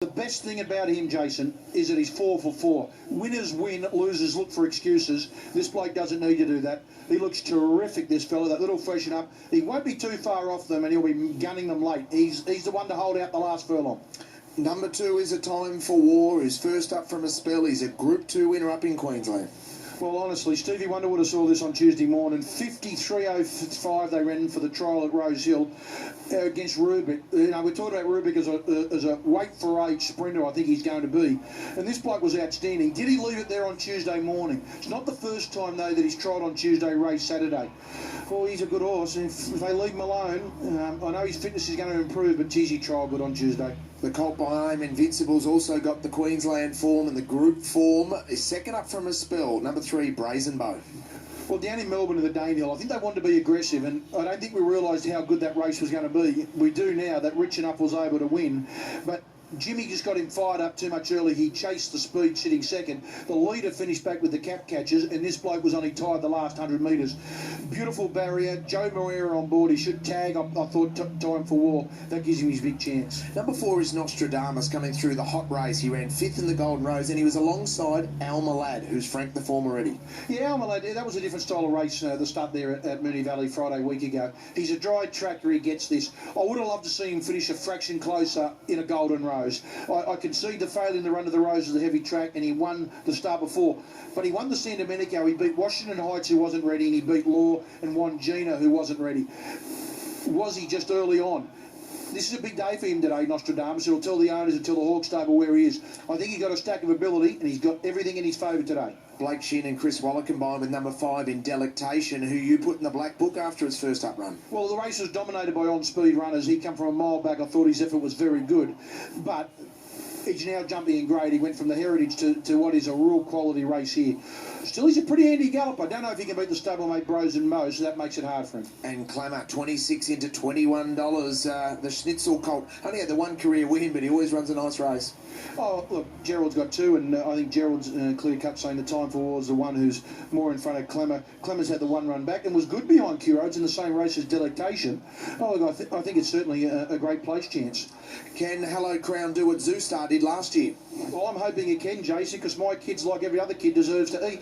The best thing about him, Jason, is that he's 4 for 4. Winners win, losers look for excuses. This bloke doesn't need to do that. He looks terrific, this fella, that little freshen up. He won't be too far off them and he'll be gunning them late. He's the one to hold out the last furlong. Number 2 is A Time for War, who's first up from a spell. He's a Group 2 winner up in Queensland. Well, honestly, Stevie Wonder would have saw this on Tuesday morning. 53.05 they ran for the trial at Rose Hill against Rubik. You know, we're talking about Rubik as a weight for age sprinter, I think he's going to be. And this bloke was outstanding. Did he leave it there on Tuesday morning? It's not the first time, though, that he's tried on Tuesday, race Saturday. Well, he's a good horse. If they leave him alone, I know his fitness is going to improve, but geez, he trialled good on Tuesday. The colt by Aim Invincible's also got the Queensland form and the group form. Is second up from a spell. Number 3, Brazen Bow. Well, down in Melbourne in the Danehill, I think they wanted to be aggressive, and I don't think we realised how good that race was going to be. We do now that Rich Enough was able to win, but Jimmy just got him fired up too much early. He chased the speed, sitting second. The leader finished back with the cap catches, and this bloke was only tied the last 100 metres. Beautiful barrier. Joe Moreira on board. He should tag, I thought, Time for War. That gives him his big chance. Number 4 is Nostradamus, coming through the hot race. He ran 5th in the Golden Rose, and he was alongside Alma Lad, who's franked the form already. Yeah, Alma Lad, that was a different style of race, the start there at Moonee Valley Friday week ago. He's a dry tracker, he gets this. I would have loved to see him finish a fraction closer in a Golden Rose. I concede the failure in the run of the Rose was a heavy track, and he won the start before. But he won the San Domenico. He beat Washington Heights, who wasn't ready, and he beat Law and Wangina, who wasn't ready. Was he just early on? This is a big day for him today, Nostradamus. He'll tell the owners and tell the Hawk stable where he is. I think he's got a stack of ability, and he's got everything in his favour today. Blake Shin and Chris Waller combined with number 5 in Delectation, who you put in the black book after his first up run. Well, the race was dominated by on-speed runners. He come from a mile back. I thought his effort was very good. But he's now jumping in grade. He went from the Heritage to what is a real quality race here. Still, he's a pretty handy galloper. I don't know if he can beat the stablemate Brazen Bow, so that makes it hard for him. And Clamour, 26 into $21. The Schnitzel colt only had the one career win, but he always runs a nice race. Oh, look, Gerald's got 2, and I think Gerald's clear-cut saying the Time for War is the one who's more in front of Clamour. Clamour's had the one run back and was good behind Q-Roads in the same race as Delectation. Oh, look, I think it's certainly a great place chance. Can Hello Crown do what Zoustar did last year? Well, I'm hoping it can, Jason, because my kid's like every other kid deserves to eat.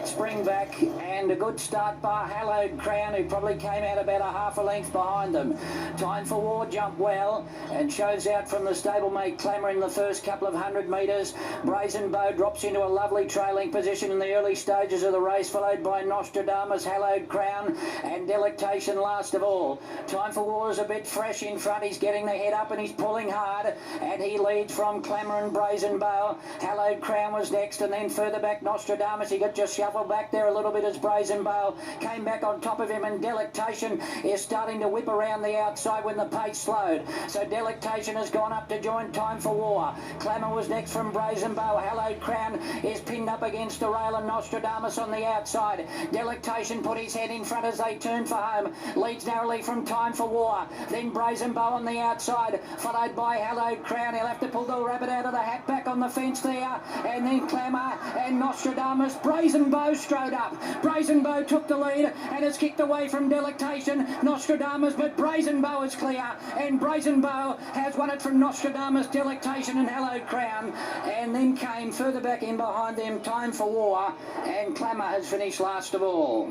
Spring back, and a good start by Hallowed Crown, who probably came out about a half a length behind them. Time for War jumped well and shows out from the stablemate Clamour in the first couple of 100 metres. Brazen Bow drops into a lovely trailing position in the early stages of the race, followed by Nostradamus, Hallowed Crown and Delectation last of all. Time for War is a bit fresh in front. He's getting the head up and he's pulling hard, and he leads from Clamour and Brazen Bow. Hallowed Crown was next, and then further back Nostradamus. He got just shuffled back there a little bit as Brazen Bow came back on top of him, and Delectation is starting to whip around the outside when the pace slowed. So Delectation has gone up to join Time for War. Clamour was next from Brazen Bow. Hallowed Crown is pinned up against the rail, and Nostradamus on the outside. Delectation put his head in front as they turn for home. Leads narrowly from Time for War. Then Brazen Bow on the outside, followed by Hallowed Crown. He'll have to pull the rabbit out of the hat, back on the fence there. And then Clamour and Nostradamus. Brazen Bow strode up. Brazen Bow took the lead and has kicked away from Delectation, Nostradamus, but Brazen Bow is clear, and Brazen Bow has won it from Nostradamus, Delectation and Hallowed Crown. And then came further back in behind them Time for War, and Clamour has finished last of all.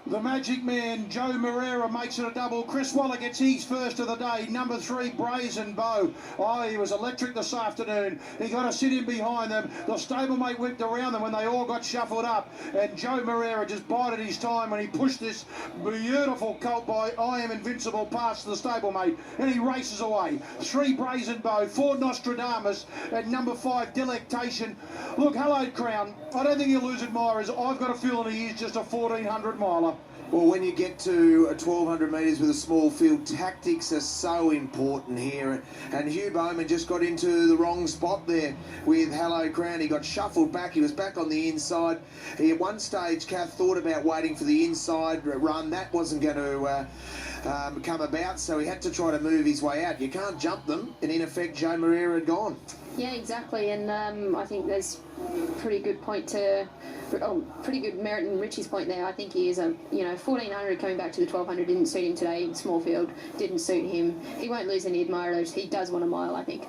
The Magic Man, Joe Moreira, makes it a double. Chris Waller gets his first of the day. Number 3, Brazen Bow. Oh, he was electric this afternoon. He got to sit in behind them. The stablemate whipped around them when they all got shuffled up. And Joe Moreira just bided his time when he pushed this beautiful colt by I Am Invincible past the stablemate. And he races away. 3, Brazen Bow. 4, Nostradamus. And number 5, Delectation. Look, Hallowed Crown, I don't think he'll lose admirers. I've got a feeling he is just a 1,400 miler. Well, when you get to 1,200 metres with a small field, tactics are so important here. And Hugh Bowman just got into the wrong spot there with Hallowed Crown. He got shuffled back. He was back on the inside. He one stage, Kath thought about waiting for the inside run. That wasn't going to come about, so he had to try to move his way out. You can't jump them, and in effect, Joe Moreira had gone. Yeah, exactly, and I think there's pretty good pretty good merit in Richie's point there. I think he is 1400 coming back to the 1200 didn't suit him today. Small field didn't suit him. He won't lose any admirers. He does want a mile, I think.